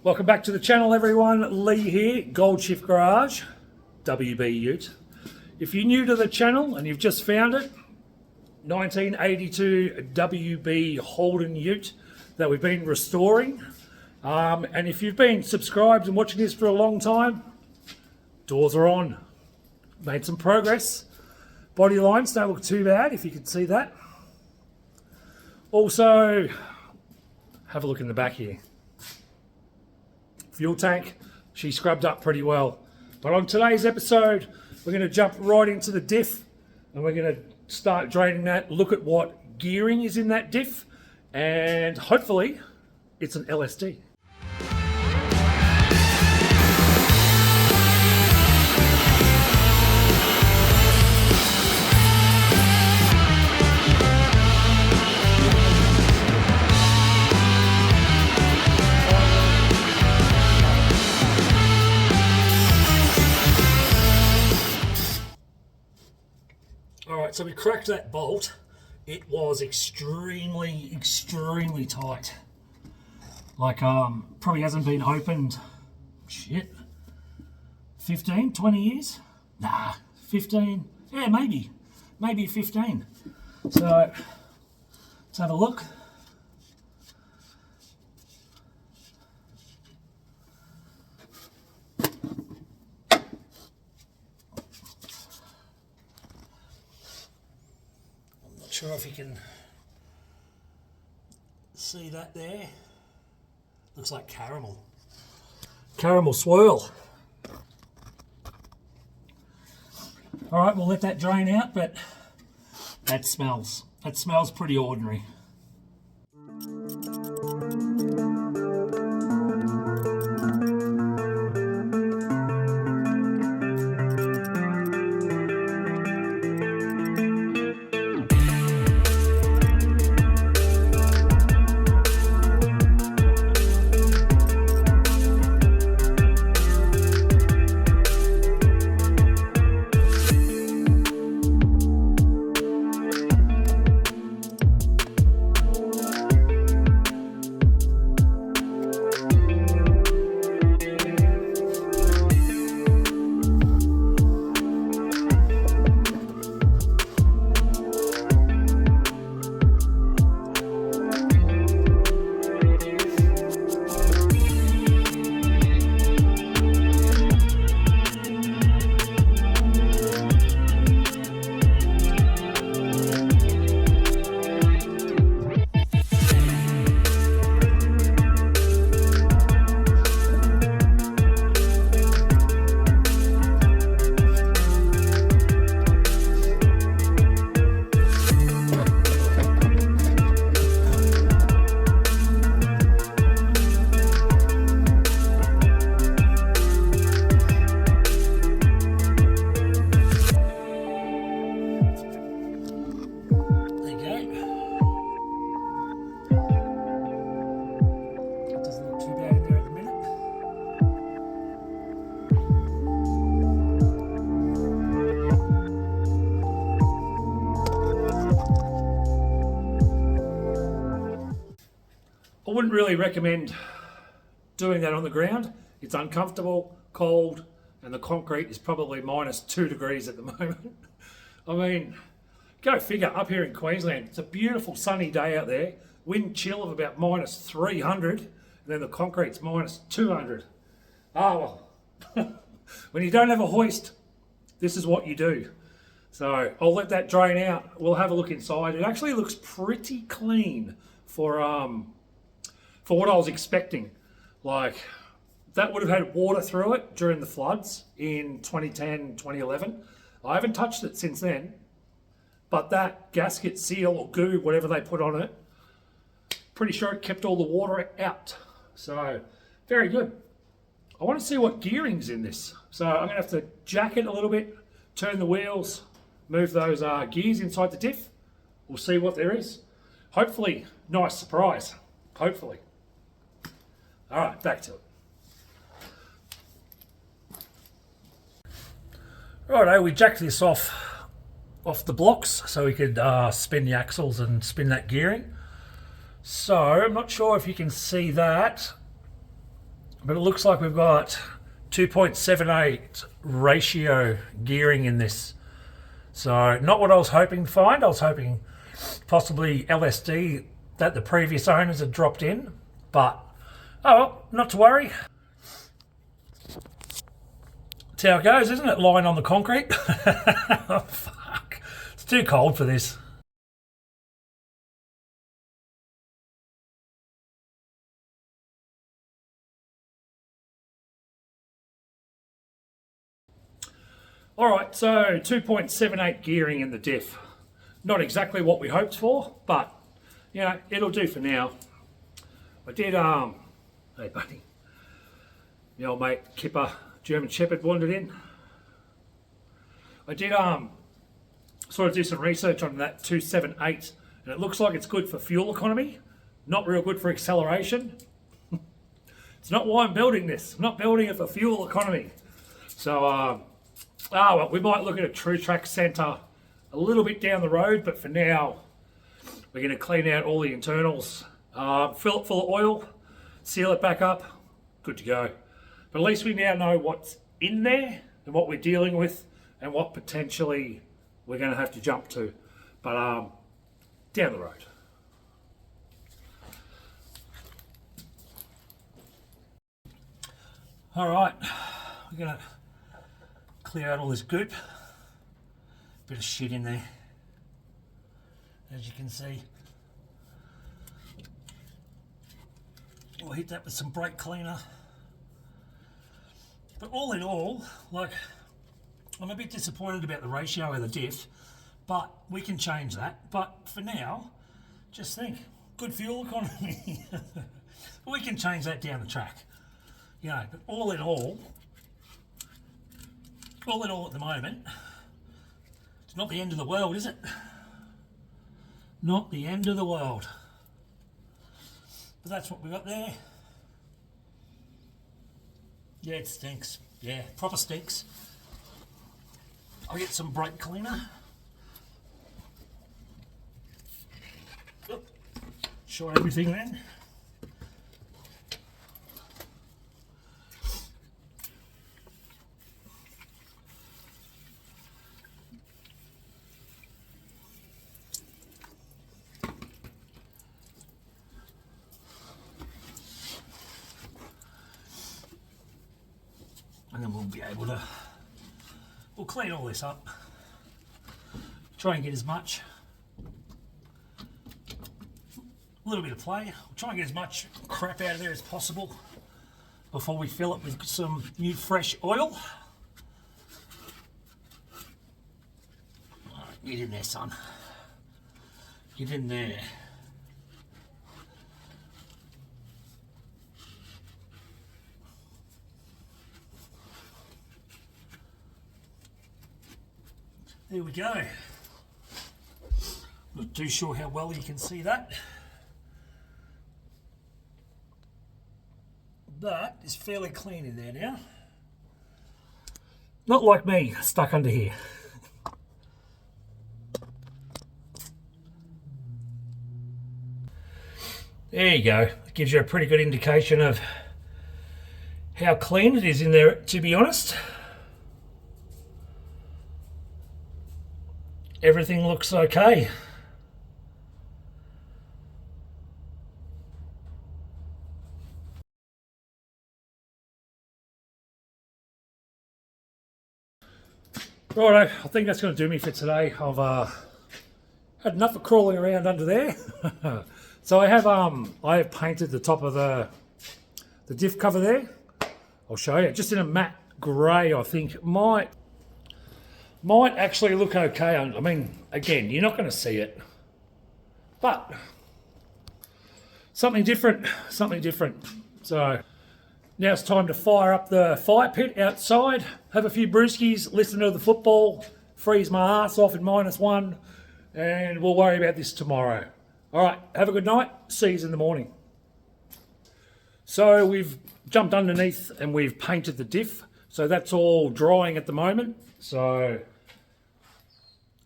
Welcome back to the channel, everyone. Lee here, Gold Shift Garage, WB Ute. If you're new to the channel and you've just found it, 1982 WB Holden Ute that we've been restoring. And if you've been subscribed and watching this for a long time, doors are on. Made some progress. Body lines don't look too bad, if you can see that. Also, have a look in the back here. Fuel tank, she scrubbed up pretty well. But on today's episode, we're going to jump right into the diff and we're going to start draining that, look at what gearing is in that diff, and hopefully it's an LSD. So we cracked that bolt. It was extremely tight. Like probably hasn't been opened, 15, 20 years? Nah, 15, yeah, maybe 15. So let's have a look. Sure if you can see that there. Looks like caramel swirl. All right, we'll let that drain out, but that smells pretty ordinary. I wouldn't really recommend doing that on the ground. It's uncomfortable, cold, and the concrete is probably -2 degrees at the moment. I mean, go figure, up here in Queensland, it's a beautiful sunny day out there, wind chill of about -300, and then the concrete's -200. Oh, well, when you don't have a hoist, this is what you do. So I'll let that drain out. We'll have a look inside. It actually looks pretty clean for what I was expecting. Like, that would have had water through it during the floods in 2010, 2011. I haven't touched it since then, but that gasket seal or goo, whatever they put on it, pretty sure it kept all the water out. So, very good. I want to see what gearing's in this. So I'm gonna have to jack it a little bit, turn the wheels, move those gears inside the diff. We'll see what there is. Hopefully, nice surprise, hopefully. All right, back to it. Righto, we jacked this off the blocks so we could spin the axles and spin that gearing. So I'm not sure if you can see that. But it looks like we've got 2.78 ratio gearing in this. So not what I was hoping to find. I was hoping possibly LSD that the previous owners had dropped in. But, oh well, not to worry. That's how it goes, isn't it? Lying on the concrete. Oh, fuck. It's too cold for this. Alright, so 2.78 gearing in the diff. Not exactly what we hoped for, but, you know, it'll do for now. I did, hey buddy, the old mate Kipper, German Shepherd, wandered in. I did, sort of do some research on that 278, and it looks like it's good for fuel economy, not real good for acceleration. It's not why I'm building this. I'm not building it for fuel economy. So, well, we might look at a True Track Centre a little bit down the road, but for now, we're going to clean out all the internals, fill it full of oil, seal it back up, good to go. But at least we now know what's in there and what we're dealing with and what potentially we're going to have to jump to. But down the road. All right, we're going to clear out all this goop. Bit of shit in there, as you can see. We'll hit that with some brake cleaner. But all in all, like, I'm a bit disappointed about the ratio of the diff, but we can change that. But for now, just think, good fuel economy. We can change that down the track. You know, but all in all at the moment, it's not the end of the world, is it? Not the end of the world. But that's what we got there. Yeah, it stinks. Yeah, proper stinks. I'll get some brake cleaner. Show everything then. And then we'll be able to, we'll clean all this up, try and get as much, a little bit of play, we'll try and get as much crap out of there as possible before we fill it with some new fresh oil. All right, get in there, son, get in there. There we go. Not too sure how well you can see that. But it's fairly clean in there now. Not like me, stuck under here. There you go. It gives you a pretty good indication of how clean it is in there, to be honest. Everything looks okay. Righto, I think that's going to do me for today. I've had enough of crawling around under there. So I have painted the top of the diff cover there. I'll show you, just in a matte grey. I think might actually look okay. I mean, again, you're not going to see it, but something different. So now it's time to fire up the fire pit outside, have a few brewskis, listen to the football, freeze my ass off in -1, and we'll worry about this tomorrow. All right, have a good night. See you in the morning. So we've jumped underneath and we've painted the diff. So that's all drying at the moment. So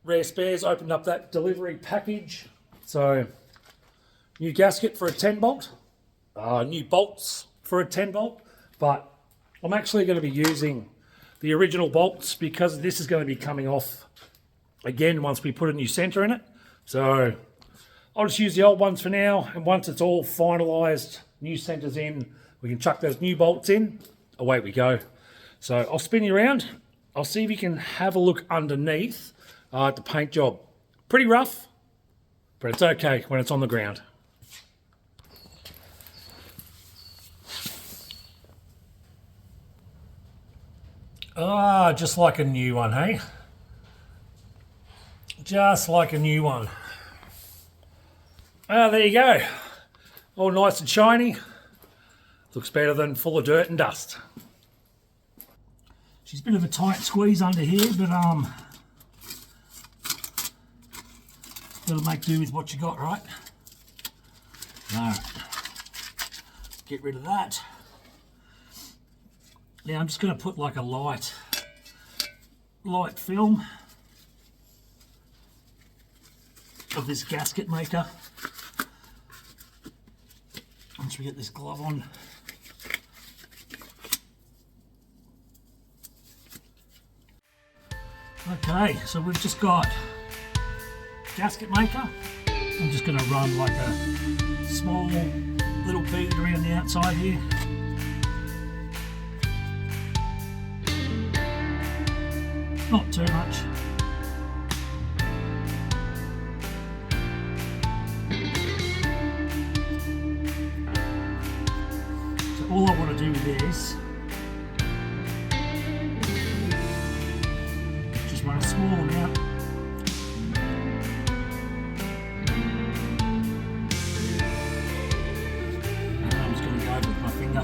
Rare Spares opened up that delivery package. So new gasket for a 10 bolt, new bolts for a 10 bolt, But I'm actually going to be using the original bolts because this is going to be coming off again once we put a new centre in it. So I'll just use the old ones for now, and once it's all finalised, new centres in, we can chuck those new bolts in, away we go. So I'll spin you around, I'll see if you can have a look underneath at the paint job. Pretty rough, but it's okay when it's on the ground. Ah, just like a new one, hey? Just like a new one. Ah, there you go. All nice and shiny. Looks better than full of dirt and dust. She's a bit of a tight squeeze under here, but gotta make do with what you got, right? Alright. Get rid of that. Now I'm just gonna put like a light film of this gasket maker. Once we get this glove on. Okay, so we've just got gasket maker. I'm just going to run like a small little bead around the outside here. Not too much. So all I want to do with this, just run a small amount. And I'm just going to go over with my finger.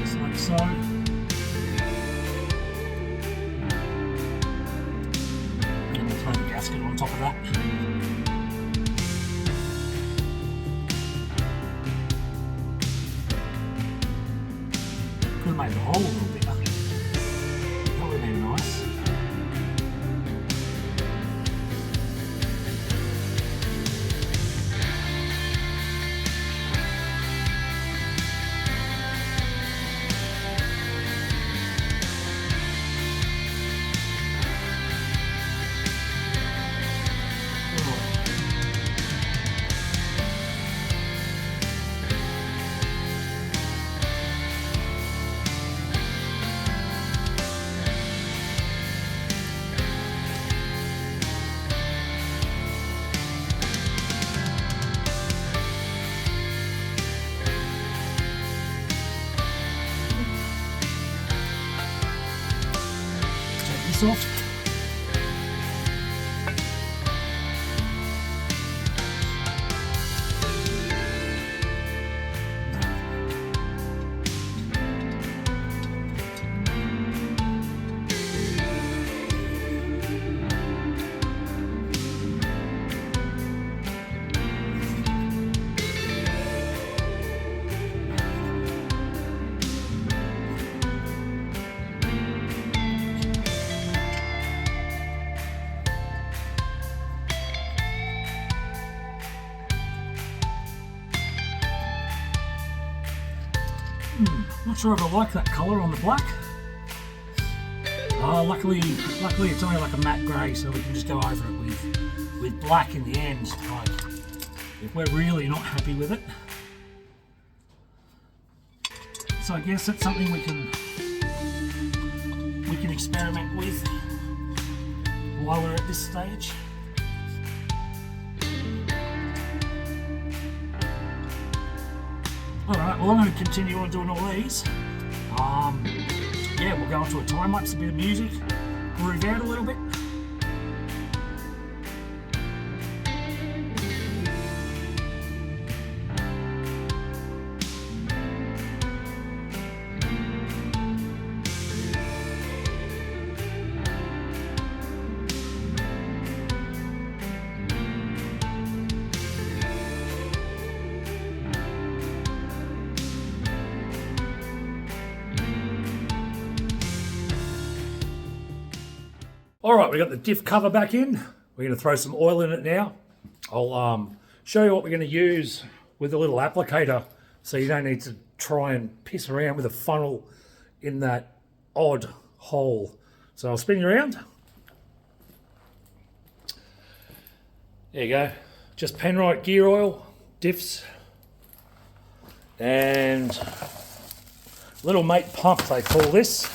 Just like so. Gasket on top of that. Could have made the hole a little bigger. That would have been nice. Off. Not sure if I like that colour on the black. Luckily it's only like a matte grey, so we can just go over it with black in the end, like if we're really not happy with it. So I guess that's something we can experiment with while we're at this stage. Alright, well I'm going to continue on doing all these. Yeah, we'll go into a time lapse, a bit of music, groove out a little bit. Alright, we got the diff cover back in. We're going to throw some oil in it now. I'll show you what we're going to use with a little applicator so you don't need to try and piss around with a funnel in that odd hole. So I'll spin you around. There you go. Just Penrite gear oil, diffs, and little mate pump they call this.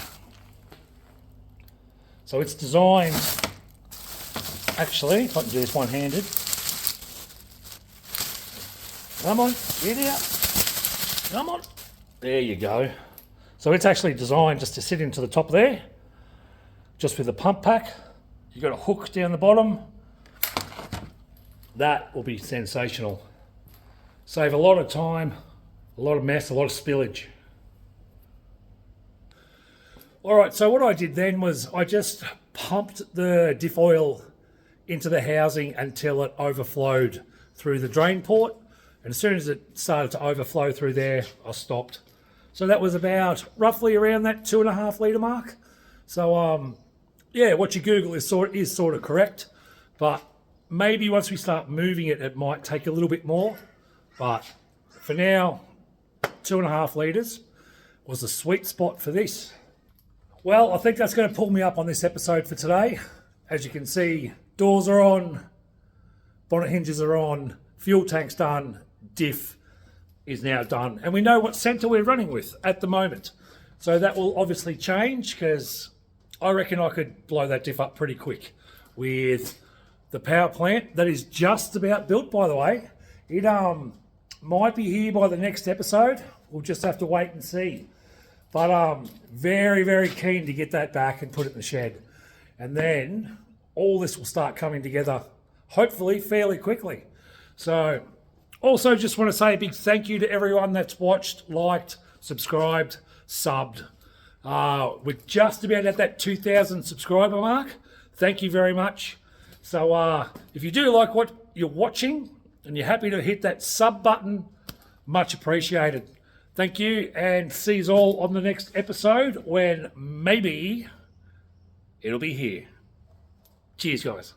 So it's designed, actually, if I can do this one-handed. Come on, get out. Come on. There you go. So it's actually designed just to sit into the top there, just with the pump pack. You've got a hook down the bottom. That will be sensational. Save a lot of time, a lot of mess, a lot of spillage. All right, so what I did then was I just pumped the diff oil into the housing until it overflowed through the drain port. And as soon as it started to overflow through there, I stopped. So that was about roughly around that 2.5 litre mark. So yeah, what you Google is sort of correct, but maybe once we start moving it, it might take a little bit more. But for now, 2.5 litres was the sweet spot for this. Well, I think that's going to pull me up on this episode for today. As you can see, doors are on, bonnet hinges are on, fuel tank's done, diff is now done. And we know what centre we're running with at the moment. So that will obviously change, because I reckon I could blow that diff up pretty quick with the power plant that is just about built, by the way. It might be here by the next episode. We'll just have to wait and see. But very, very keen to get that back and put it in the shed. And then all this will start coming together, hopefully fairly quickly. So also just want to say a big thank you to everyone that's watched, liked, subscribed, subbed. We're just about at that 2,000 subscriber mark. Thank you very much. So if you do like what you're watching and you're happy to hit that sub button, much appreciated. Thank you, and see you all on the next episode when maybe it'll be here. Cheers, guys.